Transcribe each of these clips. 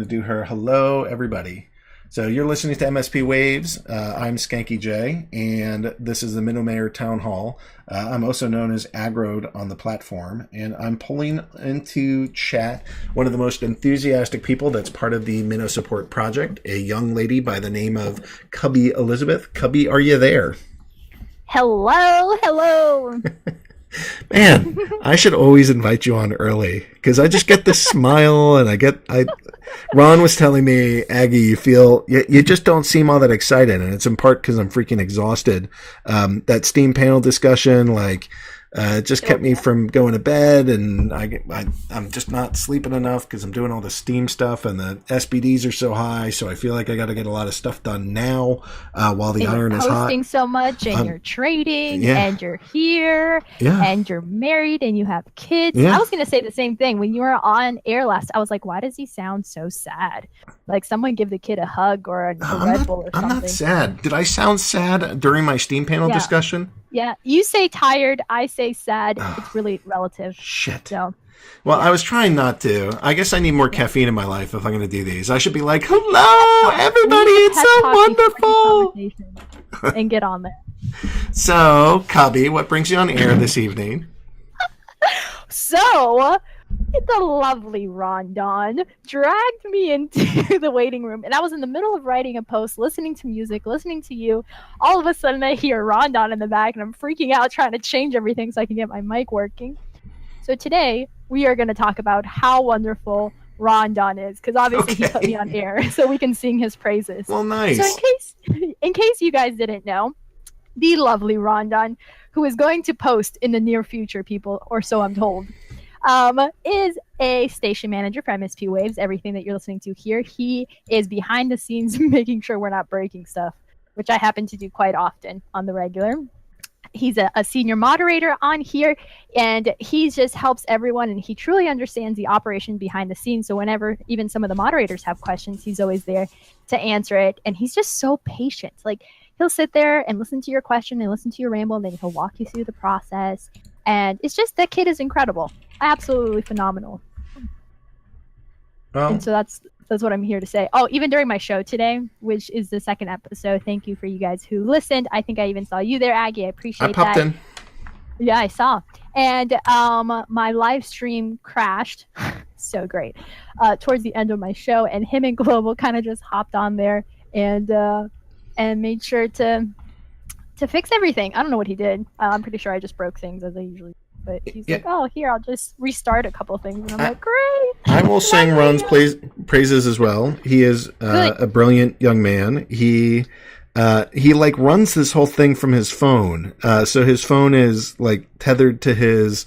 to do her hello, everybody. So you're listening to MSP Waves. I'm Skanky J, and this is the Minnow Mayor Town Hall. I'm also known as Aggroed on the platform, and I'm pulling into chat one of the most enthusiastic people that's part of the Minnow Support Project, a young lady by the name of Cubby Elizabeth. Cubby, are you there? Hello. Man, I should always invite you on early because I just get this smile, and Ron was telling me, Aggie, you just don't seem all that excited, and it's in part because I'm freaking exhausted. That Steam panel discussion, it just kept me from going to bed, and I'm just not sleeping enough because I'm doing all the Steam stuff, and the SBDs are so high, so I feel like I got to get a lot of stuff done now while the iron is hot. You're posting so much, and you're trading, and you're here, and you're married, and you have kids. I was going to say the same thing. When you were on air last, I was like, why does he sound so sad? Like someone give the kid a hug or a Red Bull or something. I'm not sad. Did I sound sad during my Steam panel discussion? Yeah, you say tired, I say sad. It's really relative. Shit. So, well, I was trying not to. I guess I need more caffeine in my life if I'm going to do these. I should be like, hello, everybody, it's so wonderful. And get on there. So, Cubby, what brings you on air this evening? So, the lovely Rondon dragged me into the waiting room, and I was in the middle of writing a post, listening to music, listening to you. All of a sudden, I hear Rondon in the back, and I'm freaking out trying to change everything so I can get my mic working. So today, we are going to talk about how wonderful Rondon is, because obviously he put me on air, so we can sing his praises. Well, nice. So in case you guys didn't know, the lovely Rondon, who is going to post in the near future, people, or so I'm told, is a station manager for MSP Waves. Everything that you're listening to here, he is behind the scenes making sure we're not breaking stuff, which I happen to do quite often on the regular. He's a senior moderator on here, and he just helps everyone, and he truly understands the operation behind the scenes. So whenever even some of the moderators have questions, he's always there to answer it, and he's just so patient. Like, he'll sit there and listen to your question and listen to your ramble, and then he'll walk you through the process. And it's just, that kid is incredible. Absolutely phenomenal. And so that's what I'm here to say. Oh, even during my show today, which is the second episode, thank you for you guys who listened. I think I even saw you there, Aggie. I appreciate that. I popped in. Yeah, I saw. And my live stream crashed. So great. Towards the end of my show, and him and Global kind of just hopped on there and made sure to fix everything. I don't know what he did. I'm pretty sure I just broke things as I usually do. But he's like, oh, here, I'll just restart a couple things. And I'm like, great. I will sing Ron's praises as well. He is a brilliant young man. He runs this whole thing from his phone. So his phone is tethered to his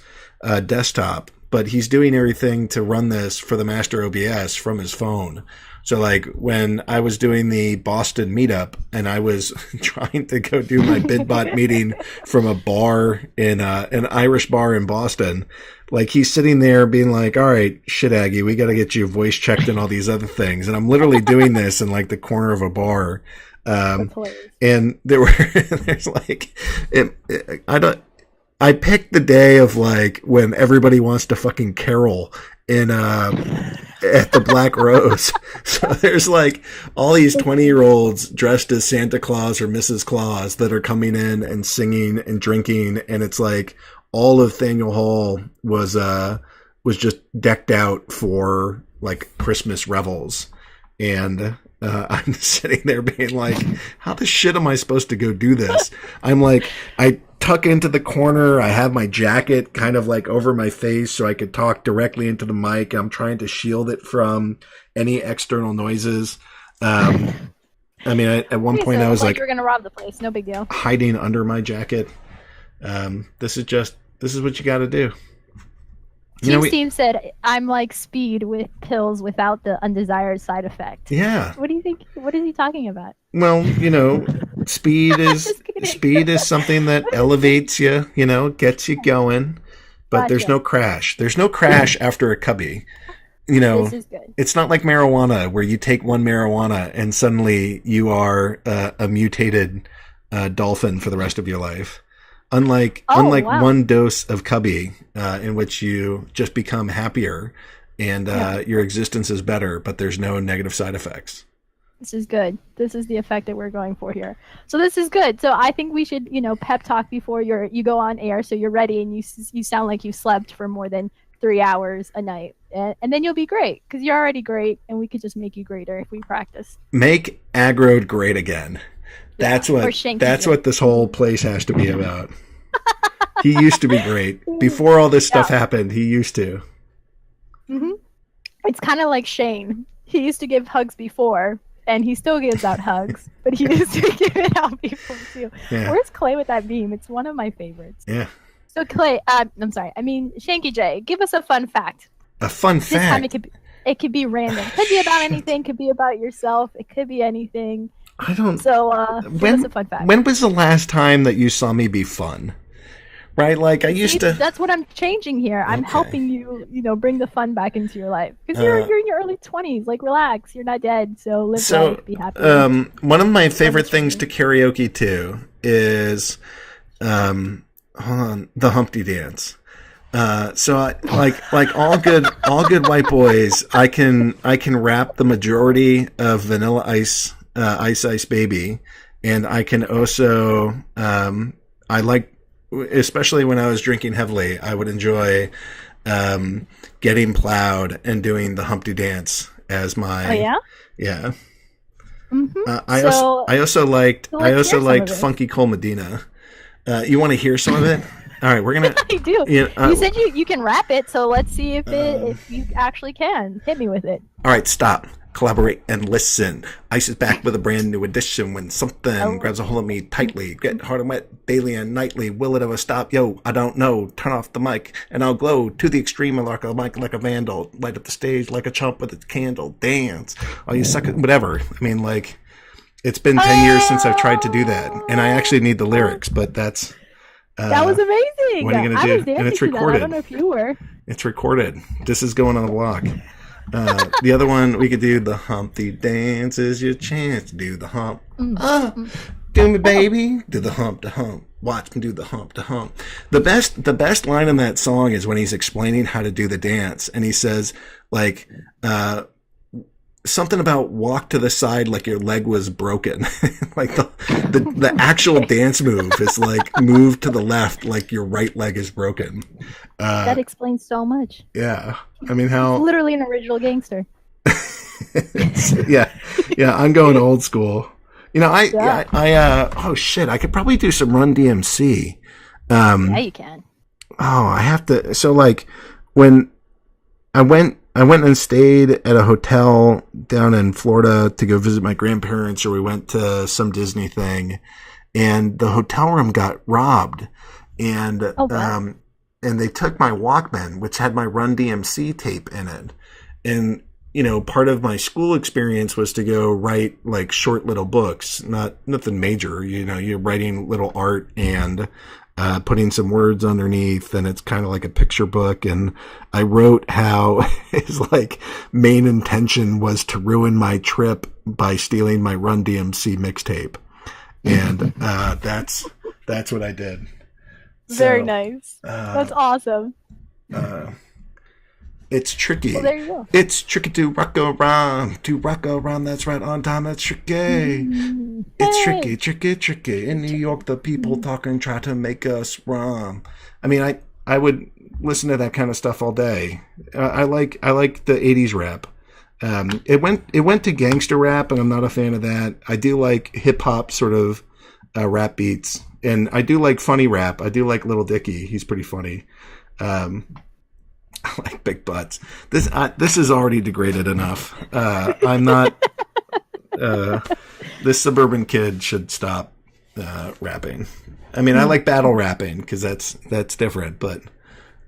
desktop, but he's doing everything to run this for the master OBS from his phone. So when I was doing the Boston meetup and I was trying to go do my BidBot meeting from a bar in an Irish bar in Boston, he's sitting there being like, all right, shit, Aggie, we got to get you voice checked and all these other things. And I'm literally doing this in the corner of a bar. And I picked the day of when everybody wants to fucking carol in at the Black Rose. So there's all these 20-year-olds dressed as Santa Claus or Mrs. Claus that are coming in and singing and drinking, and it's all of Faneuil Hall was just decked out for Christmas revels. And I'm sitting there being how the shit am I supposed to go do this? I'm I tuck into the corner. I have my jacket kind of over my face so I could talk directly into the mic. I'm trying to shield it from any external noises. At one point I was you're going to rob the place. No big deal. Hiding under my jacket. This is what you got to do. Steve said, I'm like speed with pills without the undesired side effect. Yeah. What do you think? What is he talking about? Well, speed is something that elevates you, gets you going, but there's no crash. There's no crash after a cubby. This is good. It's not like marijuana where you take one marijuana and suddenly you are a mutated dolphin for the rest of your life. Unlike wow. one dose of cubby, in which you just become happier, and your existence is better, but there's no negative side effects. This is good. This is the effect that we're going for here. So this is good. So I think we should, pep talk before you go on air, so you're ready and you sound like you slept for more than 3 hours a night, and then you'll be great because you're already great, and we could just make you greater if we practice. Make aggroed great again. That's what this whole place has to be about. He used to be great before all this stuff happened. He used to. Mm-hmm. It's kind of like Shane. He used to give hugs before. And he still gives out hugs, but he used to give it out before too. Yeah. Where's Clay with that meme? It's one of my favorites. Yeah. So Clay, Shanky J, give us a fun fact. A fun fact? This time it could be random. Could be about anything. Could be about yourself. It could be anything. I don't. So give us a fun fact. When was the last time that you saw me be fun? Right, like I used to. That's what I'm changing here. I'm helping you, bring the fun back into your life because you're in your early 20s. Like, relax. You're not dead, so live life, be happy. One of my favorite things to karaoke to is, the Humpty Dance. So like all good white boys, I can rap the majority of Vanilla Ice, Ice Baby, and I can also I like. Especially when I was drinking heavily, I would enjoy getting plowed and doing the Humpty Dance as my. Oh yeah. Yeah. Mm-hmm. I also liked Funky Cole Medina. You want to hear some of it? All right, we're gonna. I do. You said you can rap it, so let's see if you actually can. Hit me with it. All right, stop. Collaborate and listen. Ice is back with a brand new edition. When something grabs a hold of me tightly, get hard and wet daily and nightly. Will it ever stop? Yo, I don't know. Turn off the mic and I'll glow to the extreme like a mic, like a vandal. Light up the stage like a chump with its candle. Dance. Oh, you suck it. Whatever. I mean, like, it's been 10 years since I've tried to do that, and I actually need the lyrics, but that's. That was amazing. What are you gonna do? And it's recorded. I don't know if you were. It's recorded. This is going on the blog. The other one, we could do the Humpty Dance is your chance to do the hump. Do me, baby. Do the hump to hump. Watch me do the hump to hump. The best line in that song is when he's explaining how to do the dance, and he says, like, something about walk to the side like your leg was broken. Like the actual dance move is like move to the left like your right leg is broken. That explains so much. Yeah. I mean, how it's literally an original gangster. Yeah. I'm going old school. Oh shit, I could probably do some Run DMC. Yeah, you can. Oh, I have to. So like when I went and stayed at a hotel down in Florida to go visit my grandparents, or we went to some Disney thing, and the hotel room got robbed, and they took my Walkman, which had my Run DMC tape in it, and part of my school experience was to go write like short little books, nothing major, you're writing little art and putting some words underneath, and it's kind of like a picture book. And I wrote how his like main intention was to ruin my trip by stealing my Run DMC mixtape, and that's what I did. Very nice. That's awesome. It's tricky. Well, there you go. It's tricky to rock around. That's right on time. That's tricky. It's tricky. In New York, the people talking try to make us wrong. I mean, I would listen to that kind of stuff all day. I like the 80s rap. It went to gangster rap, and I'm not a fan of that. I do like hip hop sort of rap beats, and I do like funny rap. I do like Lil Dicky. He's pretty funny. I like big butts. This is already degraded enough. I'm not. This suburban kid should stop rapping. I mean, I like battle rapping because that's different, but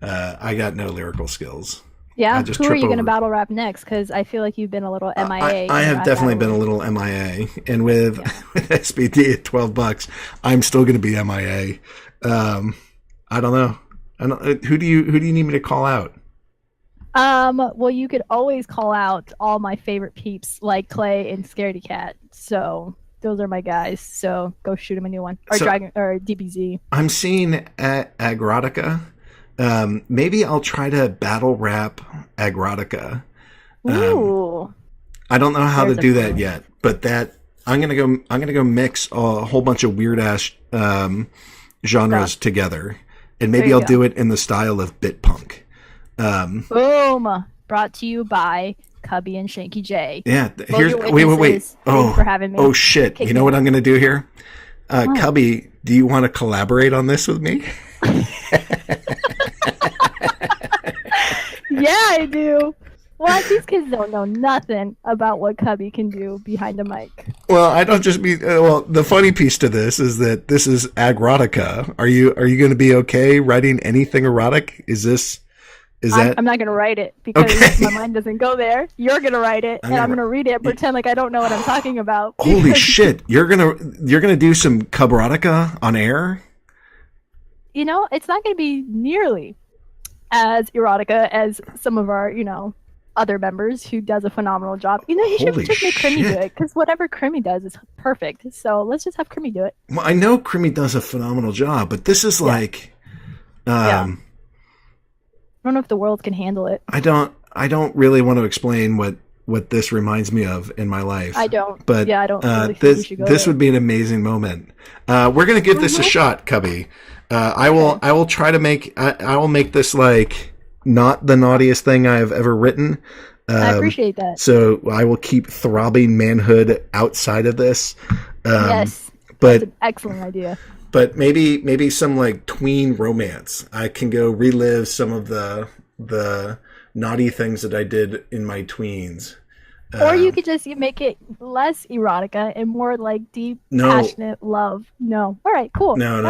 I got no lyrical skills. Yeah, who are you going to battle rap next? Because I feel like you've been a little MIA. I have definitely been a little MIA, and with SBD at $12, I'm still going to be MIA. I don't know. Who do you need me to call out? Well, you could always call out all my favorite peeps like Clay and Scaredy Cat. So those are my guys. So go shoot him a new one, or DBZ. I'm seeing Agrotica. maybe I'll try to battle rap agrotica. Ooh. I don't know how to do that yet, but I'm gonna go mix a whole bunch of weird ass genres together, and maybe I'll do it in the style of bit punk. Boom! Brought to you by Cubby and Shanky J. Yeah, here's wait. Oh, for having me. Oh shit! You know what I'm gonna do here? Cubby, do you want to collaborate on this with me? Yeah, I do. Well, these kids don't know nothing about what Cubby can do behind the mic. Well, I don't just mean. Well, the funny piece to this is that this is agrotica. Are you going to be okay writing anything erotic? I'm not going to write it because my mind doesn't go there. You're going to write it, and I'm going to read it and pretend like I don't know what I'm talking about. Holy shit! You're gonna do some cubrotica on air? You know, it's not going to be nearly as erotica as some of our, other members who does a phenomenal job. You should just make Crimmy do it, because whatever Crimmy does is perfect. So let's just have Crimmy do it. Well, I know Crimmy does a phenomenal job, but this is like, I don't know if the world can handle it. I don't really want to explain what this reminds me of in my life. I don't. But I don't. Really think you should go this there. would be an amazing moment. We're gonna give this a shot, Cubby. I will try to make. I will make this like not the naughtiest thing I have ever written. I appreciate that. So I will keep throbbing manhood outside of this. Yes, but that's an excellent idea. But maybe some like tween romance. I can go relive some of the naughty things that I did in my tweens. Or you could just make it less erotica and more like deep, passionate love. No. All right, cool. No.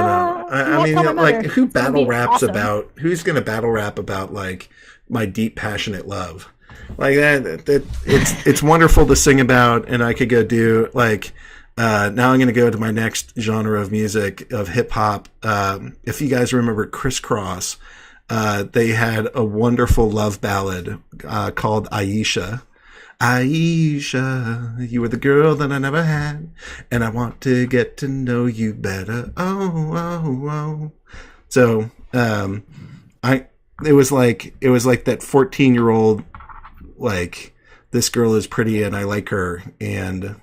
I mean, like, who battle raps about? Who's going to battle rap about like my deep, passionate love? Like that it's wonderful to sing about, and I could go do like. Now I'm going to go to my next genre of music, of hip hop. If you guys remember Crisscross, they had a wonderful love ballad called Ayesha. Ayesha, you were the girl that I never had, and I want to get to know you better. Oh. So, it was like that 14-year-old, like, this girl is pretty and I like her, and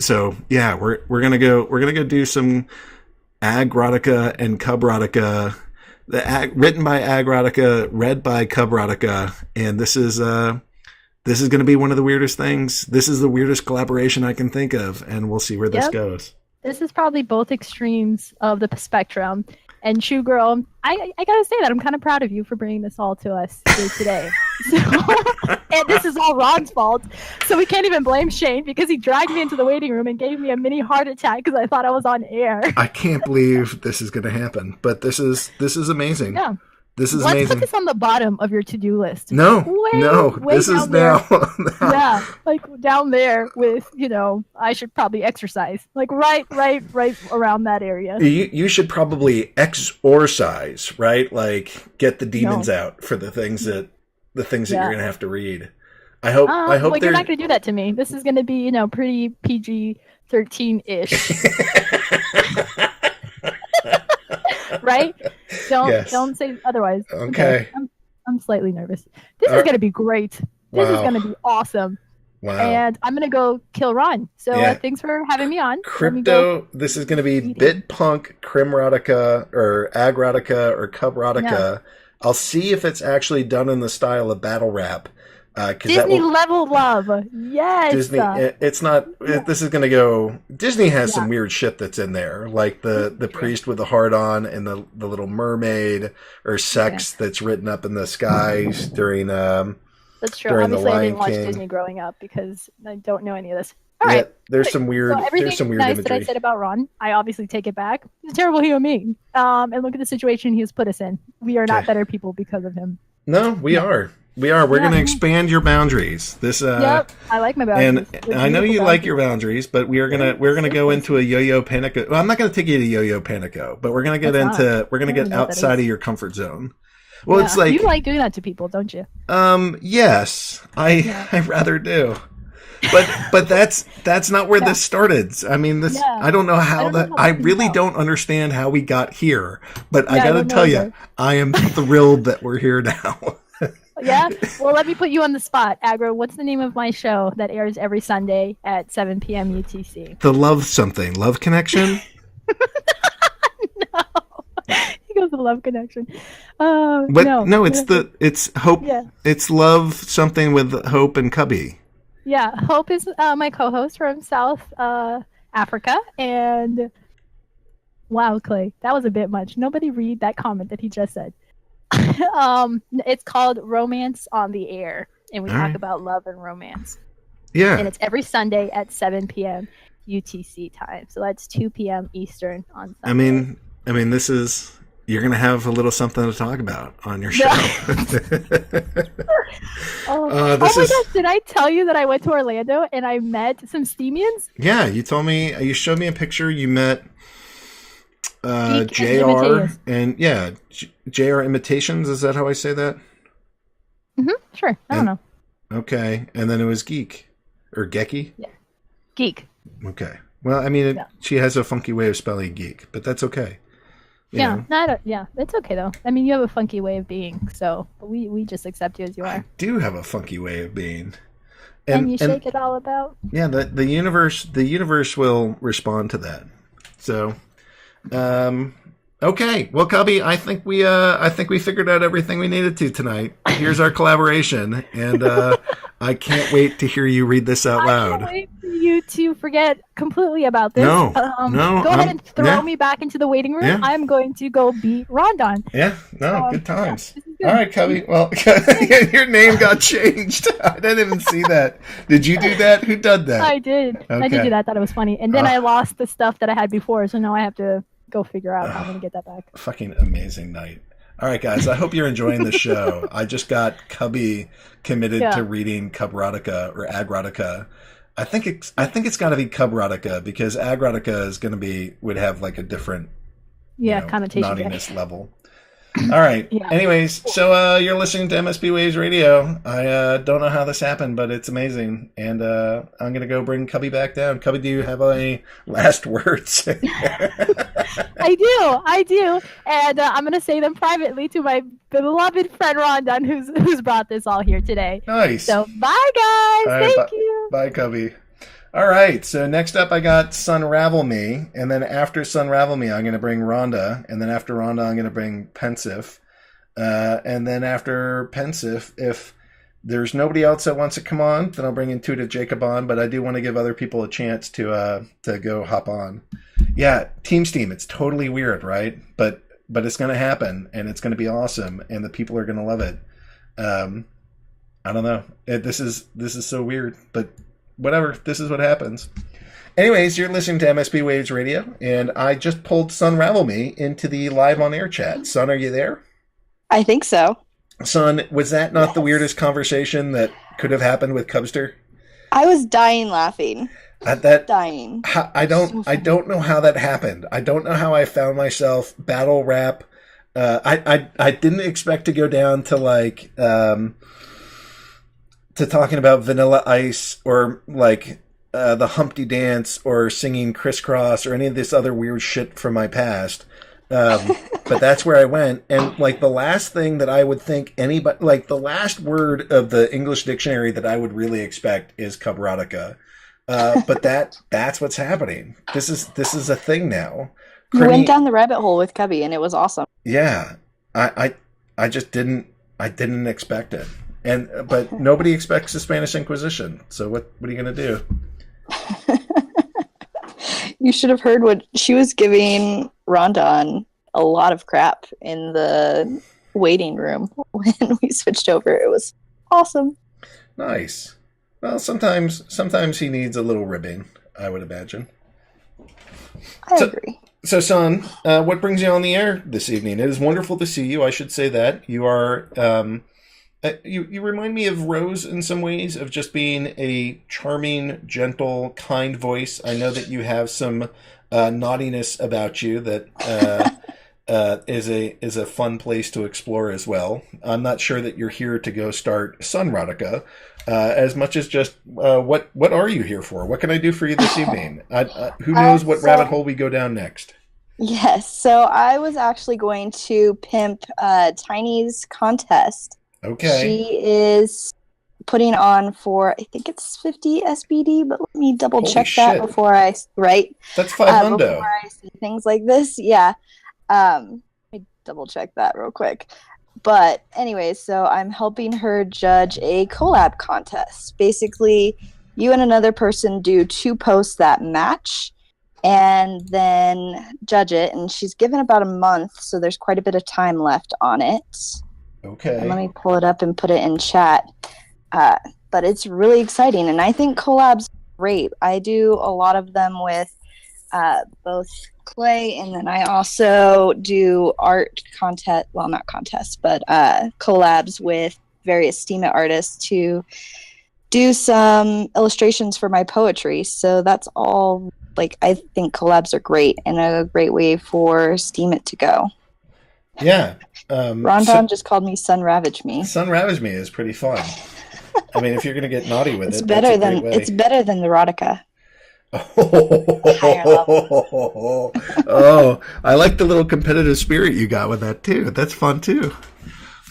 so yeah, we're gonna go do some agrotica and cubrotica. Written by agrotica, read by cubrotica, and this is going to be one of the weirdest things. This is the weirdest collaboration I can think of, and we'll see where this goes. This is probably both extremes of the spectrum. And Shoe Girl, I gotta say that I'm kind of proud of you for bringing this all to us here today. And this is all Ron's fault, so we can't even blame Shane because he dragged me into the waiting room and gave me a mini heart attack because I thought I was on air. I can't believe this is going to happen, but this is amazing. Yeah. This is Let's amazing. put this on the bottom of your to-do list. No, this is now. Yeah, like down there with, I should probably exercise. Like right around that area. You should probably exorcise, right? Like get the demons out for the things that you're going to have to read. I hope well, you're not going to do that to me. This is going to be, pretty PG-13-ish. Right? Don't say otherwise. Okay. I'm slightly nervous. This is going to be great. This is going to be awesome. Wow. And I'm going to go kill Ron. So thanks for having me on. Crypto, this is going to be bit punk, crimrotica, or agrotica, or cubrotica. Yeah. I'll see if it's actually done in the style of battle rap. Disney level love. Yes. Disney. It's not. This is going to go. Disney has some weird shit that's in there, like the priest with the heart on, and the Little Mermaid, or sex that's written up in the skies during. That's true. Obviously, I didn't watch Disney growing up because I don't know any of this. All right. There's some weird. So everything there's some weird nice imagery. that I said about Ron, I obviously take it back. He's a terrible human being. And look at the situation he has put us in. We are not better people because of him. No, we are. We are. We're going to expand your boundaries. This. Yep, I like my boundaries. And I know you like your boundaries, but we're gonna go into a Yo-Yo Panico. Well, I'm not going to take you to Yo-Yo Panico, but we're going to get outside of your comfort zone. Well, it's like you like doing that to people, don't you? Yes, I rather do. But that's not where this started. I mean, this I don't know how I really don't understand how we got here. But I got to tell you, I am thrilled that we're here now. Yeah? Well, let me put you on the spot. Agro, what's the name of my show that airs every Sunday at 7 p.m. UTC? The Love Connection? No. He goes, The Love Connection. But no, it's Hope. Yeah. It's Love something with Hope and Cubby. Yeah, Hope is my co-host from South Africa. And wow, Clay, that was a bit much. Nobody read that comment that he just said. It's called Romance on the Air, and we talk about love and romance. Yeah. And it's every Sunday at 7 p.m. UTC time. So that's 2 p.m. Eastern on Sunday. I mean, this is... You're going to have a little something to talk about on your show. Oh my gosh, did I tell you that I went to Orlando and I met some steemians? Yeah, you told me, you showed me a picture. You met JR and JR Imitations. Is that how I say that? Mm-hmm, sure. I don't know. Okay. And then it was Geek or Gecky? Yeah. Geek. Okay. Well, I mean, she has a funky way of spelling geek, but that's okay. It's okay though. I mean, you have a funky way of being, so we just accept you as you are. I do have a funky way of being, and you shake it all about. Yeah, the universe will respond to that. So, okay. Well, Cubby, I think we figured out everything we needed to tonight. Here's our collaboration, and I can't wait to hear you read this out loud. I can't wait for you to forget completely about this. No. Go ahead and throw me back into the waiting room. Yeah. I'm going to go beat Rondon. Yeah, good times. Yeah, all right, Cubby. Well, your name got changed. I didn't even see that. Did you do that? Who did that? I did. Okay. I did do that. I thought it was funny. And then I lost the stuff that I had before, so now I have to go figure out how I'm going to get that back. Fucking amazing night. All right, guys. I hope you're enjoying the show. I just got Cubby committed to reading Cubrotica or Agrotica. I think it's got to be Cubrotica because Agrotica would have like a different connotation naughtiness level. All right. Yeah. Anyways, so you're listening to MSP Waves Radio. I don't know how this happened, but it's amazing. And I'm going to go bring Cubby back down. Cubby, do you have any last words? I do. And I'm going to say them privately to my beloved friend Rondon, who's brought this all here today. Nice. So bye, guys. Right, Thank you. Bye, Cubby. All right, so next up I got Sunravel Me, and then after Sunravel Me I'm going to bring Rhonda, and then after Rhonda I'm going to bring Pensive, and then after Pensive, if there's nobody else that wants to come on, then I'll bring Intuitive Jacob on, but I do want to give other people a chance to go hop on. Yeah, Team Steam, it's totally weird, right? But it's going to happen, and it's going to be awesome, and the people are going to love it. I don't know. This is so weird, but whatever, this is what happens. Anyways, you're listening to MSP Waves Radio, and I just pulled Sunravel Me into the live on air chat. Sun, are you there? I think so. Sun, was that not the weirdest conversation that could have happened with Cubster? I was dying laughing. Dying. I don't know how that happened. I don't know how I found myself battle rap. I didn't expect to go down to like to talking about Vanilla Ice or like the Humpty Dance or singing Crisscross or any of this other weird shit from my past. But that's where I went. And like the last thing that I would think anybody, like the last word of the English dictionary that I would really expect is Cubrotica. But that's what's happening. This is a thing now. You went down the rabbit hole with Cubby and it was awesome. Yeah. I just didn't expect it. But nobody expects the Spanish Inquisition. So what are you going to do? You should have heard what she was giving Rondon a lot of crap in the waiting room when we switched over. It was awesome. Nice. Well, sometimes he needs a little ribbing, I would imagine. I agree. So, Son, what brings you on the air this evening? It is wonderful to see you. I should say that. You are... you remind me of Rose in some ways, of just being a charming, gentle, kind voice. I know that you have some naughtiness about you that is a fun place to explore as well. I'm not sure that you're here to go start Sunrotica, as much as just what are you here for? What can I do for you this evening? Who knows what rabbit hole we go down next? Yes, so I was actually going to pimp Tiny's contest. Okay. She is putting on for, I think it's 50 SBD, but let me double check that before I, right? That's $500. Before I see things like this, yeah. Let me double check that real quick. But anyways, so I'm helping her judge a collab contest. Basically, you and another person do 2 posts that match and then judge it. And she's given about a month, so there's quite a bit of time left on it. Okay. And let me pull it up and put it in chat. But it's really exciting, and I think collabs are great. I do a lot of them with both Clay, and then I also do art contest, well, not contests, but collabs with various STEAM artists to do some illustrations for my poetry. So that's all, like, I think collabs are great and a great way for Steam It to go. Yeah. Rondon just called me Sun Ravage Me. Sun Ravage Me is pretty fun. I mean, if you're going to get naughty with it's better than the erotica. Oh, I like the little competitive spirit you got with that too. That's fun too.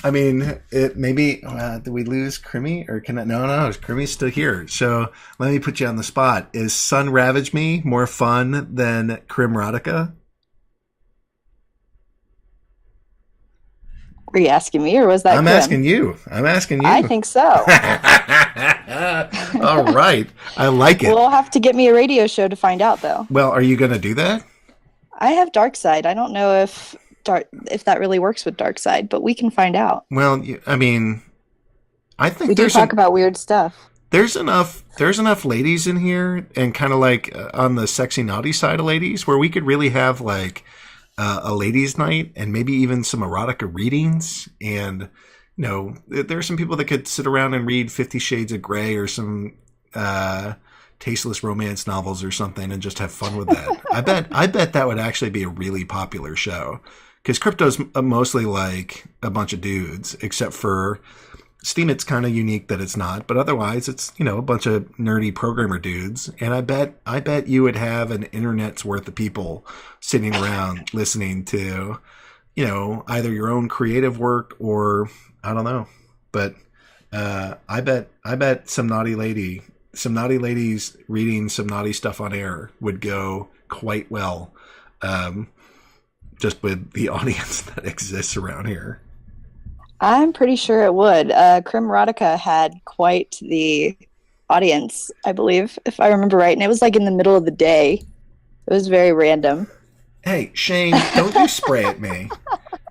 I mean, did we lose Crimmy or can I? No, Crimmy's still here. So let me put you on the spot. Is Sun Ravage Me more fun than Crimrotica? Were you asking me, or was that? I'm asking you. I think so. All right, I like it. We'll have to get me a radio show to find out, though. Well, are you going to do that? I have Darkside. I don't know if that really works with Darkside, but we can find out. Well, I mean, I think we do talk about weird stuff. There's enough ladies in here, and kind of like on the sexy naughty side of ladies, where we could really have like a ladies' night and maybe even some erotica readings. And there are some people that could sit around and read 50 Shades of Grey or some tasteless romance novels or something and just have fun with that. I bet that would actually be a really popular show, because crypto's mostly like a bunch of dudes, except for Steam. It's kind of unique that it's not, but otherwise it's a bunch of nerdy programmer dudes. And I bet you would have an internet's worth of people sitting around listening to either your own creative work or I don't know. But I bet some naughty ladies reading some naughty stuff on air would go quite well, just with the audience that exists around here. I'm pretty sure it would. Crimrotica had quite the audience, I believe, if I remember right. And it was like in the middle of the day. It was very random. Hey, Shane, don't you spray at me.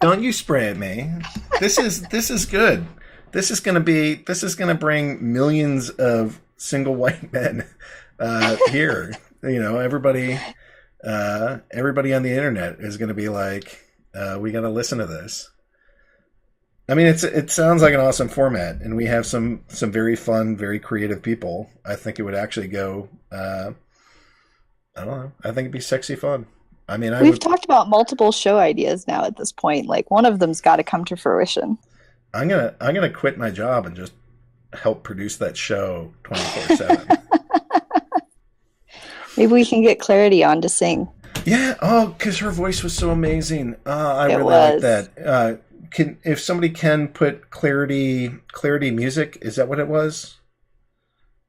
Don't you spray at me. This is good. This is gonna bring millions of single white men here. Everybody on the internet is gonna be like, we gotta listen to this. I mean, it sounds like an awesome format, and we have some very fun, very creative people. I think it would actually go. I don't know. I think it'd be sexy fun. I mean, we've talked about multiple show ideas now at this point. Like, one of them's got to come to fruition. I'm gonna quit my job and just help produce that show 24/7. Maybe we can get Clarity on to sing. Yeah. Oh, because her voice was so amazing. I really like that. If somebody can put Clarity music, is that what it was?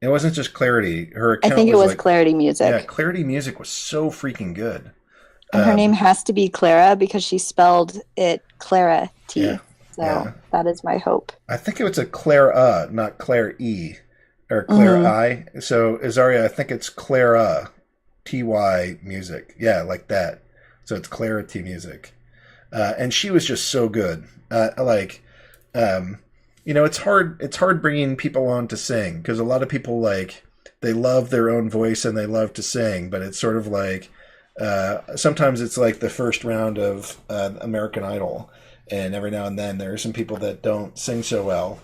It wasn't just Clarity. Her account, I think it was like, Clarity Music. Yeah, Clarity Music was so freaking good. And her name has to be Clara because she spelled it Clara T. Yeah, so that is my hope. I think it was a Clara, not Claire E. Or Claire I. So, Azaria, I think it's Clara T-Y Music. Yeah, like that. So it's Clarity Music. And she was just so good. It's hard bringing people on to sing, because a lot of people, like, they love their own voice and they love to sing, but it's sort of like, sometimes it's like the first round of American Idol, and every now and then there are some people that don't sing so well,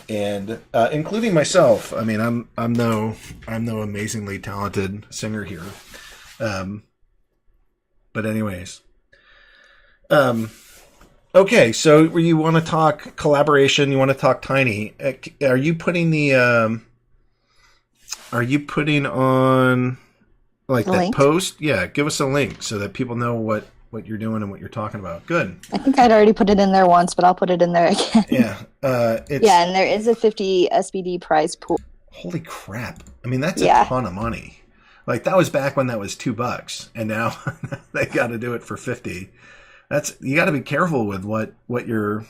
and including myself. I mean, I'm no amazingly talented singer here, but anyways. Okay, so you want to talk collaboration? You want to talk Tiny? Are you putting the? Are you putting on like The that link? post? Yeah, give us a link so that people know what you're doing and what you're talking about. Good. I think I'd already put it in there once, but I'll put it in there again. Yeah. Yeah, and there is a 50 SBD prize pool. Holy crap! I mean, that's Yeah. a ton of money. Like that was back when that was $2, and now they got to do it for 50. You got to be careful with what you're,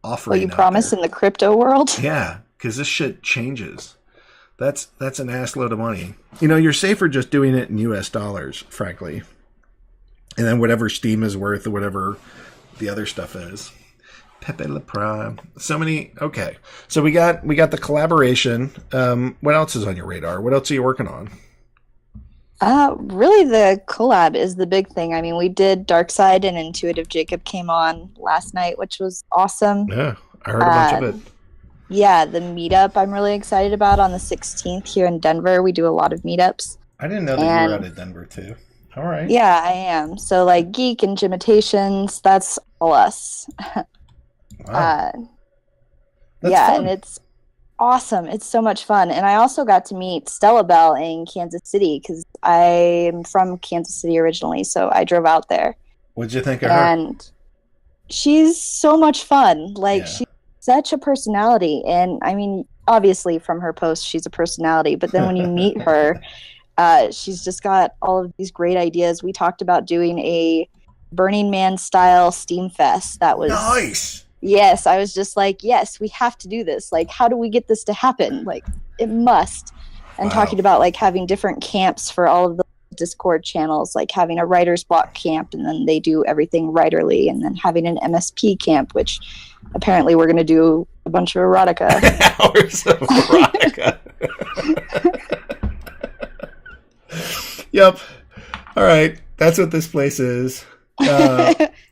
offering. What you promise in the crypto world? Yeah, because this shit changes. That's an ass load of money. You're safer just doing it in U.S. dollars, frankly, and then whatever Steam is worth or whatever the other stuff is. Pepe Le Prime. So many. Okay, so we got the collaboration. What else is on your radar? What else are you working on? Really, the collab is the big thing. I mean, we did Darkside and Intuitive Jacob came on last night, which was awesome. Yeah, I heard a bunch of it. Yeah, the meetup I'm really excited about on the 16th here in Denver. We do a lot of meetups. I didn't know that you were out of Denver too. All right. Yeah, I am. So like Geek and Gymitations, that's all us. Wow. That's yeah, fun. and it's awesome. It's so much fun. And I also got to meet Stella Bell in Kansas City because I'm from Kansas City originally, so I drove out there. What'd you think of her? And she's so much fun. Like, Yeah. she's such a personality. And I mean, obviously from her posts, she's a personality. But then when you meet her, she's just got all of these great ideas. We talked about doing a Burning Man style Steam Fest. That was nice. Yes, I was just like, yes, we have to do this. Like, how do we get this to happen? Like, it must. And Wow. talking about like having different camps for all of the Discord channels, like having a writer's block camp, and then they do everything writerly, and then having an MSP camp, which apparently we're going to do a bunch of erotica. Hours of erotica. Yep. All right. That's what this place is.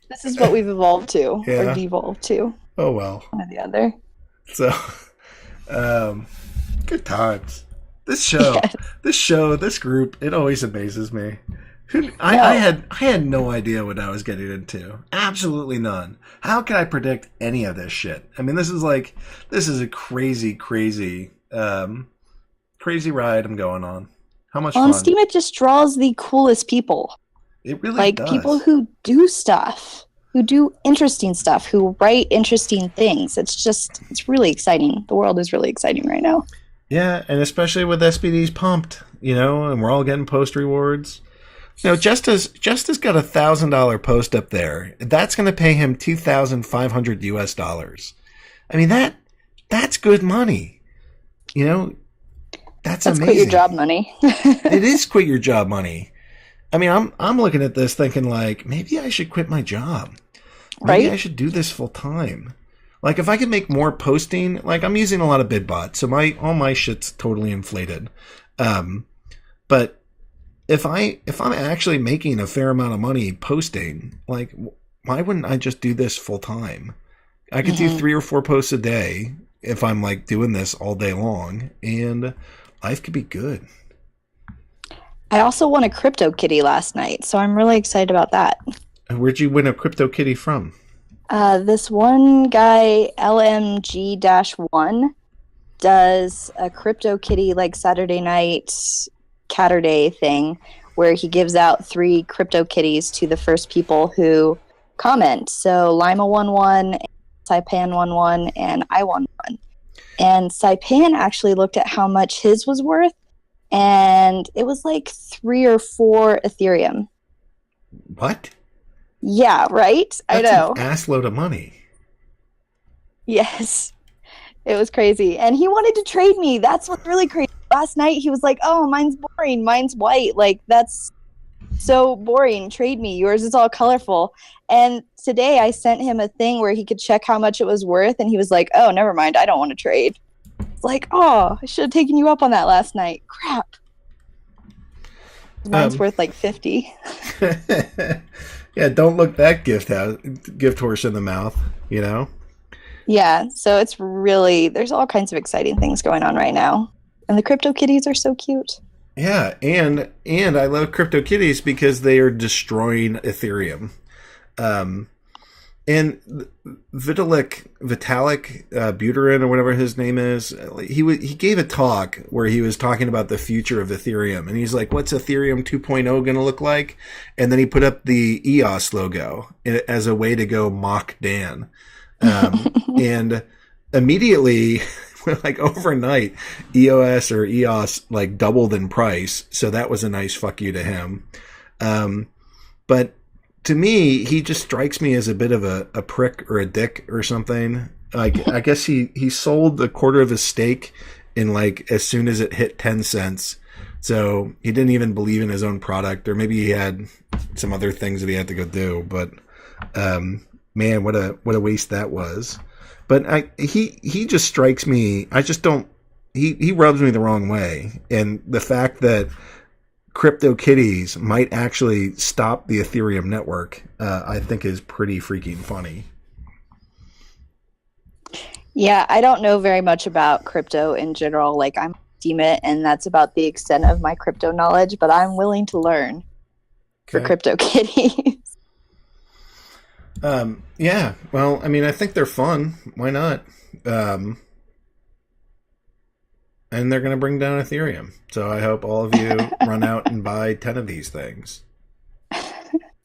This is what we've evolved to, Yeah. or devolved to, Oh, well. one or the other. So, good times. This show, Yes. this group, it always amazes me. I had no idea what I was getting into. Absolutely none. How can I predict any of this shit? I mean, this is a crazy, crazy, crazy ride I'm going on. How much Well, on fun? Steam, it just draws the coolest people. It really Like does. people who do stuff, who do interesting stuff, who write interesting things. It's really exciting. The world is really exciting right now. Yeah, and especially with SPD's pumped, and we're all getting post rewards. Justice got $1,000 post up there. That's going to pay him $2,500 US. I mean that's good money. That's amazing. Quit your job money. It is quit your job money. I mean, I'm looking at this thinking like maybe I should quit my job. Maybe Right? I should do this full time. Like if I could make more posting, like I'm using a lot of BidBot, so all my shit's totally inflated. But if I'm actually making a fair amount of money posting, like why wouldn't I just do this full time? I could do 3 or 4 posts a day if I'm like doing this all day long, and life could be good. I also won a crypto kitty last night, so I'm really excited about that. And where'd you win a crypto kitty from? This one guy, LMG-1, does a crypto kitty like Saturday night Catterday thing where he gives out 3 crypto kitties to the first people who comment. So Lima won one, Saipan won one, and I won one. And Saipan actually looked at how much his was worth, and it was like 3 or 4 Ethereum. What? Yeah, right? I That's know. an ass load of money. Yes. It was crazy. And he wanted to trade me. That's what's really crazy. Last night he was like, oh, mine's boring. Mine's white. Like, that's so boring. Trade me. Yours is all colorful. And today I sent him a thing where he could check how much it was worth. And he was like, oh, never mind. I don't want to trade. It's like, oh, I should have taken you up on that last night. Crap. Mine's worth like 50. Yeah, don't look that gift horse in the mouth, Yeah, so it's really, there's all kinds of exciting things going on right now. And the crypto kitties are so cute. Yeah, and I love crypto kitties because they are destroying Ethereum. And Vitalik Buterin or whatever his name is, he gave a talk where he was talking about the future of Ethereum, and he's like, "What's Ethereum 2.0 going to look like?" And then he put up the EOS logo as a way to go mock Dan, and immediately, like overnight, EOS like doubled in price. So that was a nice fuck you to him. But to me, he just strikes me as a bit of a prick or a dick or something. Like, I guess he sold a quarter of his stake in like as soon as it hit 10 cents. So he didn't even believe in his own product, or maybe he had some other things that he had to go do. But man, what a waste that was. But he just strikes me. I just don't. He rubs me the wrong way, and the fact that CryptoKitties might actually stop the Ethereum network, I think is pretty freaking funny. Yeah, I don't know very much about crypto in general. Like, I'm a steemit, and that's about the extent of my crypto knowledge, but I'm willing to learn for CryptoKitties. Yeah, well, I mean, I think they're fun. Why not? And they're going to bring down Ethereum. So I hope all of you run out and buy 10 of these things.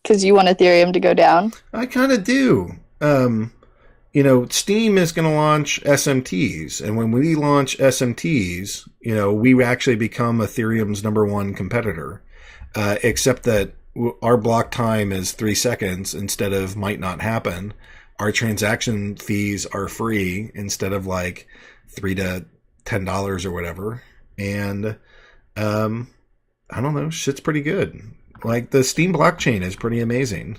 Because you want Ethereum to go down? I kind of do. Steem is going to launch SMTs. And when we launch SMTs, we actually become Ethereum's #1 competitor. Except that our block time is 3 seconds instead of might not happen. Our transaction fees are free instead of like $3 to $10 or whatever. And I don't know, shit's pretty good. Like, the Steem blockchain is pretty amazing,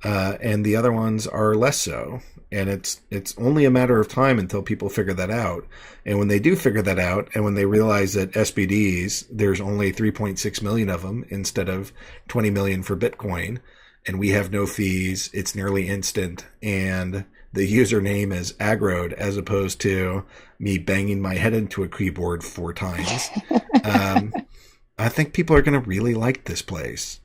and the other ones are less so. And it's only a matter of time until people figure that out. And when they do figure that out, and when they realize that SBDs, there's only 3.6 million of them instead of 20 million for Bitcoin, and we have no fees, it's nearly instant, and the username is aggroed as opposed to me banging my head into a keyboard 4 times. I think people are going to really like this place.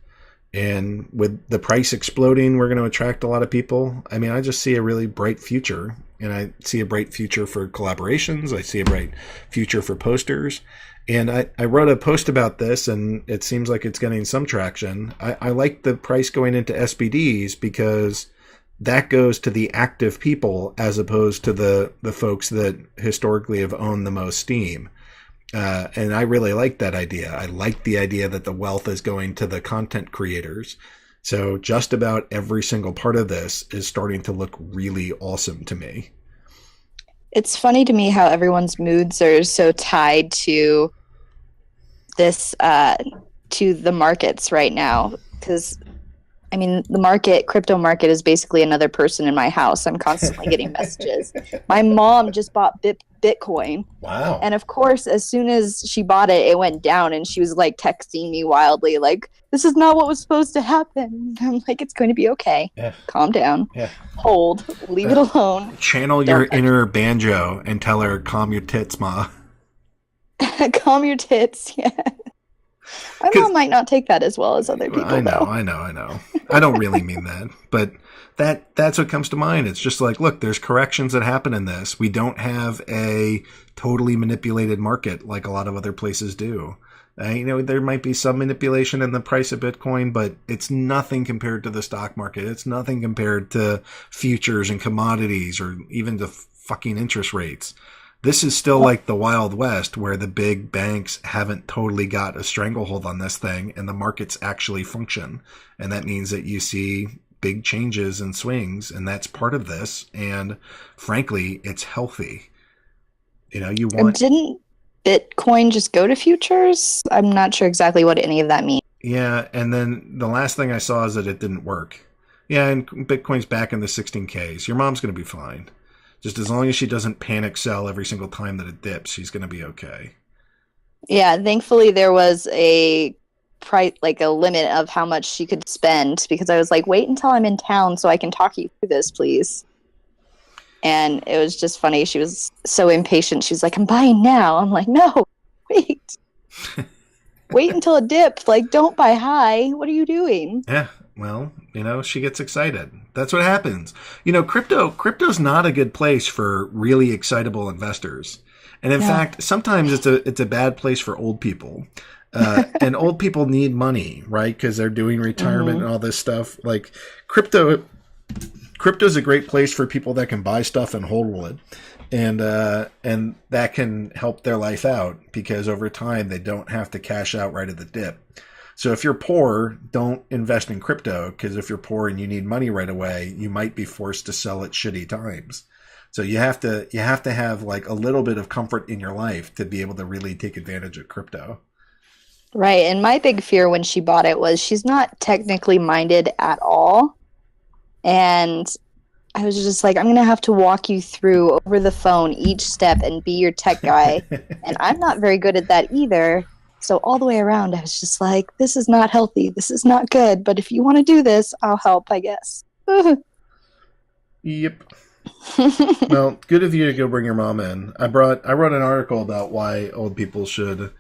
And with the price exploding, we're going to attract a lot of people. I mean, I just see a really bright future. And I see a bright future for collaborations. I see a bright future for posters. And I wrote a post about this, and it seems like it's getting some traction. I like the price going into SBDs because that goes to the active people as opposed to the folks that historically have owned the most Steem. And I really like that idea. I like the idea that the wealth is going to the content creators. So just about every single part of this is starting to look really awesome to me. It's funny to me how everyone's moods are so tied to this, to the markets right now. Because, I mean, the crypto market is basically another person in my house. I'm constantly getting messages. My mom just bought Bitcoin. Wow. And of course, as soon as she bought it, it went down, and she was like texting me wildly, like, this is not what was supposed to happen. I'm like, it's going to be okay. Yeah. Calm down. Yeah. Hold. Leave it alone. Channel your inner banjo and tell her, calm your tits, ma. Calm your tits, yeah. My mom might not take that as well as other people. I know. I don't really mean that, but that's what comes to mind. It's just like, look, there's corrections that happen in this. We don't have a totally manipulated market like a lot of other places do. There might be some manipulation in the price of Bitcoin, but it's nothing compared to the stock market. It's nothing compared to futures and commodities or even to fucking interest rates. This is still like the Wild West where the big banks haven't totally got a stranglehold on this thing and the markets actually function. And that means that you see big changes and swings, and that's part of this. And frankly, it's healthy. Didn't Bitcoin just go to futures? I'm not sure exactly what any of that means. Yeah, and then the last thing I saw is that it didn't work. Yeah, and Bitcoin's back in the 16Ks. Your mom's going to be fine. Just as long as she doesn't panic sell every single time that it dips, she's going to be okay. Yeah, thankfully there was a price, like a limit of how much she could spend, because I was like, wait until I'm in town so I can talk you through this, please. And it was just funny. She was so impatient. She was like, I'm buying now. I'm like, no, wait. Wait until it dips. Like, don't buy high. What are you doing? Yeah. well, she gets excited. That's what happens. Crypto's not a good place for really excitable investors. And in fact, sometimes it's a bad place for old people. And old people need money, right? Because they're doing retirement and all this stuff. Like crypto's a great place for people that can buy stuff and hold it. And that can help their life out because over time they don't have to cash out right at the dip. So if you're poor, don't invest in crypto, because if you're poor and you need money right away, you might be forced to sell at shitty times. So you have to have like a little bit of comfort in your life to be able to really take advantage of crypto. Right. And my big fear when she bought it was she's not technically minded at all. And I was just like, I'm going to have to walk you through over the phone each step and be your tech guy. And I'm not very good at that either. So all the way around, I was just like, this is not healthy. This is not good. But if you want to do this, I'll help, I guess. Yep. Well, good of you to go bring your mom in. I wrote an article about why old people should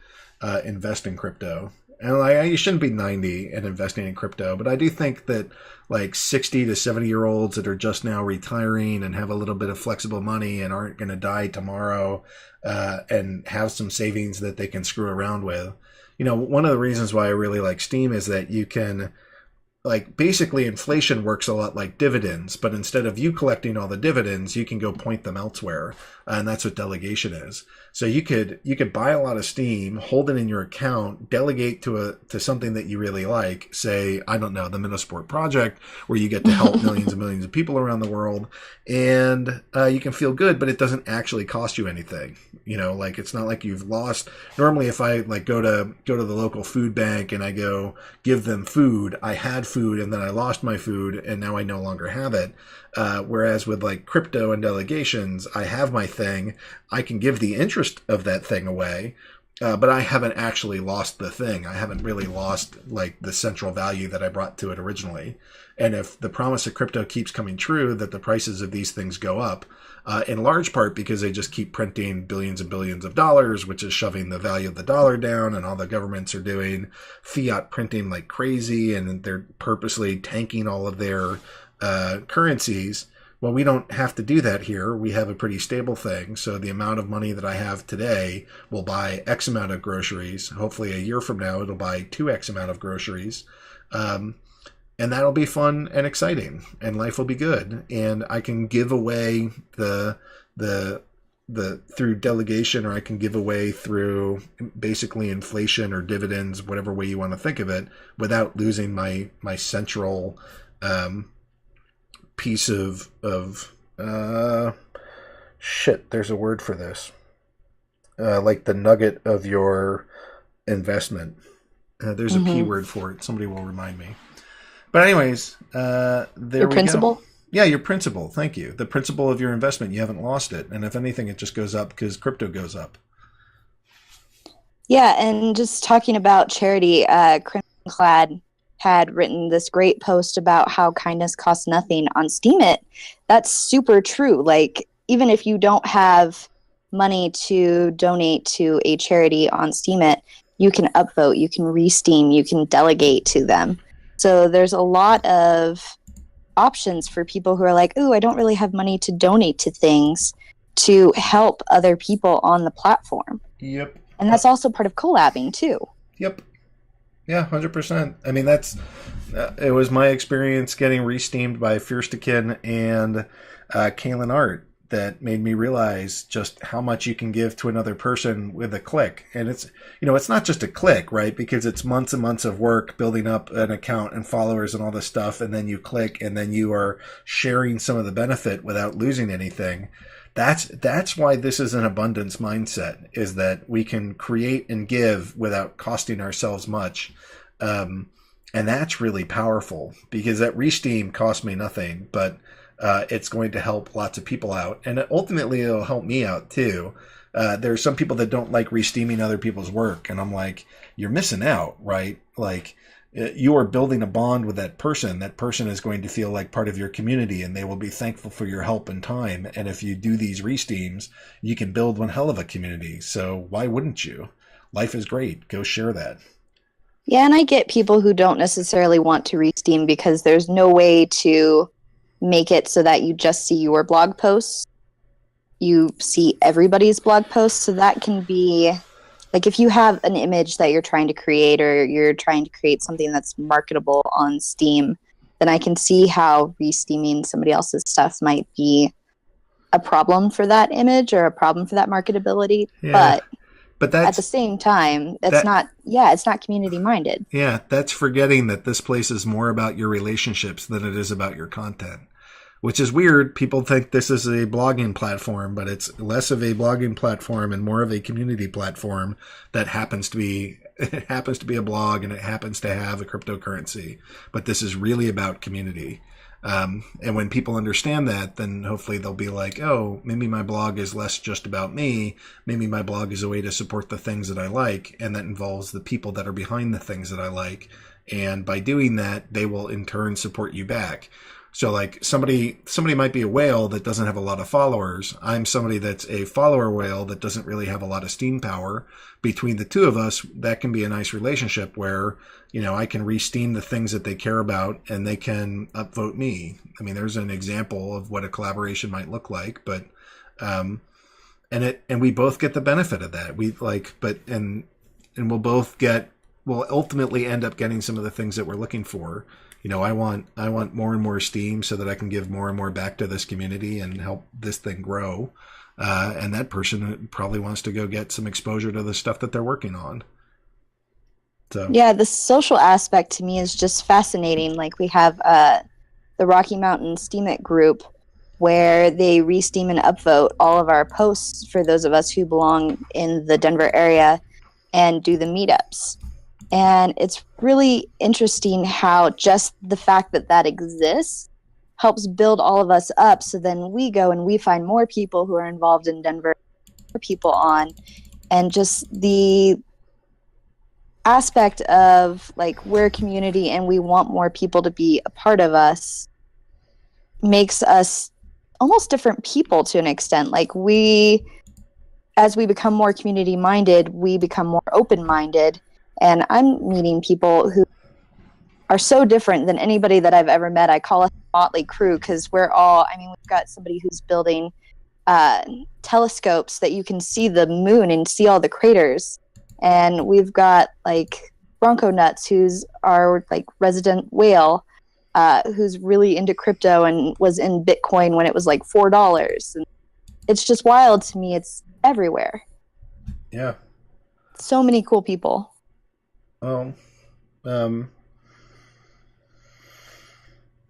invest in crypto. And you shouldn't be 90 and investing in crypto, but I do think that like 60 to 70 year olds that are just now retiring and have a little bit of flexible money and aren't going to die tomorrow and have some savings that they can screw around with. One of the reasons why I really like Steem is that you can, like, basically inflation works a lot like dividends, but instead of you collecting all the dividends, you can go point them elsewhere. And that's what delegation is. So you could buy a lot of Steem, hold it in your account, delegate to something that you really like, say, I don't know, the Minnow Project, where you get to help millions and millions of people around the world, and you can feel good, but it doesn't actually cost you anything. Like it's not like you've lost. Normally, if I like go to the local food bank and I go give them food, I had food and then I lost my food and now I no longer have it. Whereas with like crypto and delegations, I have my thing. I can give the interest of that thing away, but I haven't actually lost the thing. I haven't really lost like the central value that I brought to it originally. And if the promise of crypto keeps coming true, that the prices of these things go up, in large part because they just keep printing billions and billions of dollars, which is shoving the value of the dollar down, and all the governments are doing fiat printing like crazy, and they're purposely tanking all of their currencies. Well, we don't have to do that here. We have a pretty stable thing. So the amount of money that I have today will buy X amount of groceries. Hopefully a year from now, it'll buy 2X amount of groceries. And that'll be fun and exciting, and life will be good. And I can give away the through delegation, or I can give away through basically inflation or dividends, whatever way you want to think of it, without losing my central piece of shit. There's a word for this, like the nugget of your investment. There's a P word for it. Somebody will remind me. But anyways, there your we principal? Go. Yeah, your principal. Thank you. The principal of your investment. You haven't lost it. And if anything, it just goes up because crypto goes up. Yeah, and just talking about charity, Crimson Clad had written this great post about how kindness costs nothing on Steemit. That's super true. Like, even if you don't have money to donate to a charity on Steemit, you can upvote, you can re-Steem, you can delegate to them. So there's a lot of options for people who are like, ooh, I don't really have money to donate to things, to help other people on the platform. Yep. And that's also part of collabing too. Yep. Yeah, 100%. I mean, it was my experience getting re-steamed by Fierstekin and Kalen Art that made me realize just how much you can give to another person with a click. And it's not just a click, right? Because it's months and months of work building up an account and followers and all this stuff. And then you click and then you are sharing some of the benefit without losing anything. That's why this is an abundance mindset, is that we can create and give without costing ourselves much. And that's really powerful, because that re-steam cost me nothing, but it's going to help lots of people out. And ultimately, it'll help me out too. There are some people that don't like re-steaming other people's work. And I'm like, you're missing out, right? Like, you are building a bond with that person. That person is going to feel like part of your community, and they will be thankful for your help and time. And if you do these re-steams, you can build one hell of a community. So why wouldn't you? Life is great. Go share that. Yeah, and I get people who don't necessarily want to re-Steam because there's no way to make it so that you just see your blog posts. You see everybody's blog posts, so that can be like if you have an image that you're trying to create or you're trying to create something that's marketable on Steam, then I can see how re-Steaming somebody else's stuff might be a problem for that image or a problem for that marketability. Yeah. But At that's the same time, it's not community minded. Yeah, that's forgetting that this place is more about your relationships than it is about your content, which is weird. People think this is a blogging platform, but it's less of a blogging platform and more of a community platform that happens to be a blog and it happens to have a cryptocurrency. But this is really about community. And when people understand that, then hopefully they'll be like, oh, maybe my blog is less just about me. Maybe my blog is a way to support the things that I like. And that involves the people that are behind the things that I like. And by doing that, they will in turn support you back. So like somebody might be a whale that doesn't have a lot of followers. I'm somebody that's a follower whale that doesn't really have a lot of steam power. Between the two of us, that can be a nice relationship where, you know, I can re-steam the things that they care about and they can upvote me. I mean, there's an example of what a collaboration might look like, but, and we both get the benefit of that. We'll ultimately end up getting some of the things that we're looking for. You know, I want more and more steam so that I can give more and more back to this community and help this thing grow. And that person probably wants to go get some exposure to the stuff that they're working on. So yeah, the social aspect to me is just fascinating. Like we have the Rocky Mountain Steam It group where they re-steam and upvote all of our posts for those of us who belong in the Denver area and do the meetups. And it's really interesting how just the fact that exists helps build all of us up. So then we go and we find more people who are involved in Denver, more people on, and just the aspect of like we're a community and we want more people to be a part of us makes us almost different people to an extent. Like as we become more community minded, we become more open minded. And I'm meeting people who are so different than anybody that I've ever met. I call us a motley crew because we've got somebody who's building telescopes that you can see the moon and see all the craters. And we've got like Bronco Nuts, who's our like resident whale, who's really into crypto and was in Bitcoin when it was like $4. And it's just wild to me. It's everywhere. Yeah. So many cool people.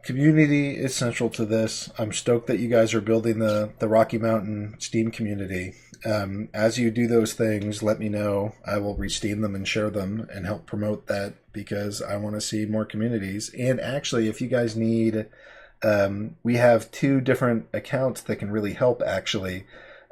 Community is central to this. I'm stoked that you guys are building the Rocky Mountain Steam community. As you do those things, let me know. I will re-steam them and share them and help promote that because I want to see more communities. And actually, if you guys need, we have 2 different accounts that can really help actually.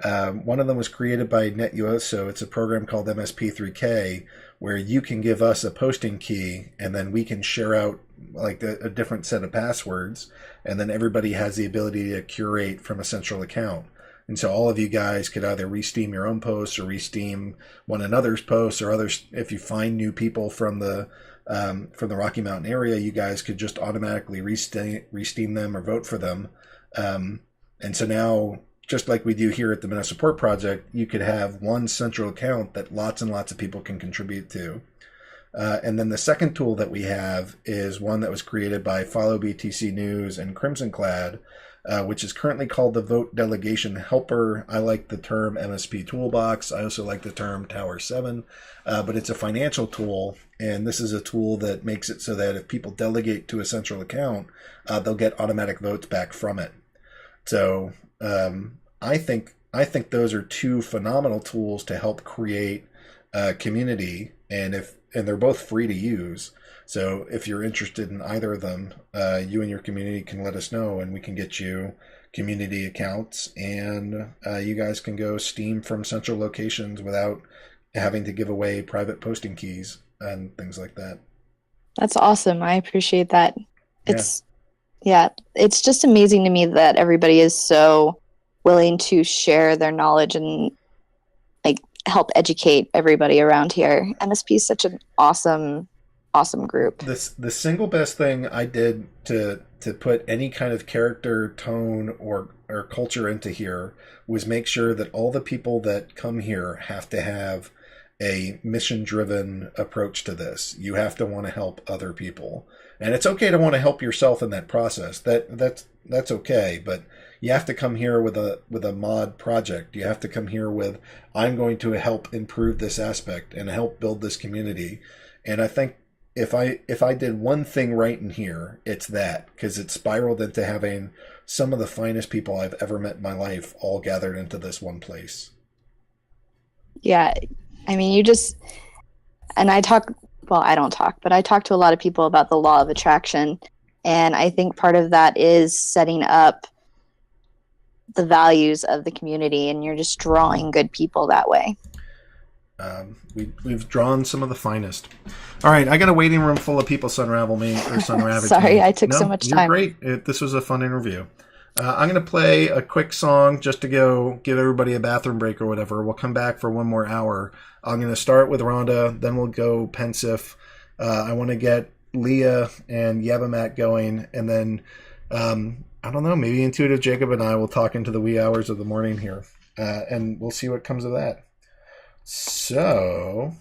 One of them was created by NetUSO. It's a program called MSP3K where you can give us a posting key and then we can share out like a different set of passwords, and then everybody has the ability to curate from a central account. And so all of you guys could either re-steam your own posts or re-steam one another's posts, or others. If you find new people from the Rocky Mountain area, you guys could just automatically re-steam them or vote for them. And so now, just like we do here at the Minnow Support Project, you could have one central account that lots and lots of people can contribute to. And then the second tool that we have is one that was created by Follow BTC News and Crimson Clad, which is currently called the Vote Delegation Helper. I like the term MSP Toolbox. I also like the term Tower 7, but it's a financial tool, and this is a tool that makes it so that if people delegate to a central account, they'll get automatic votes back from it. So I think those are 2 phenomenal tools to help create a community, and they're both free to use. So if you're interested in either of them, you and your community can let us know, and we can get you community accounts, and you guys can go steam from central locations without having to give away private posting keys and things like that. That's awesome. I appreciate that. It's just amazing to me that everybody is so willing to share their knowledge and like help educate everybody around here. MSP is such an awesome awesome group. The single best thing I did to put any kind of character, tone, or culture into here was make sure that all the people that come here have to have a mission-driven approach to this. You have to want to help other people. And it's okay to want to help yourself in that process. That's okay, but you have to come here with a mod project. You have to come here with, I'm going to help improve this aspect and help build this community. And I think if I did one thing right in here, it's that, because it spiraled into having some of the finest people I've ever met in my life all gathered into this one place. Yeah, I mean, I don't talk, but I talk to a lot of people about the law of attraction. And I think part of that is setting up the values of the community, and you're just drawing good people that way. We've drawn some of the finest. All right, I got a waiting room full of people. Sunravel me or Sunravel. Sorry, I took so much time. You're great. This was a fun interview. I'm going to play a quick song just to go give everybody a bathroom break or whatever. We'll come back for one more hour. I'm going to start with Rhonda, then we'll go Pensive. I want to get Leah and Yabamat going, and then I don't know, maybe Intuitive Jacob and I will talk into the wee hours of the morning here, and we'll see what comes of that. So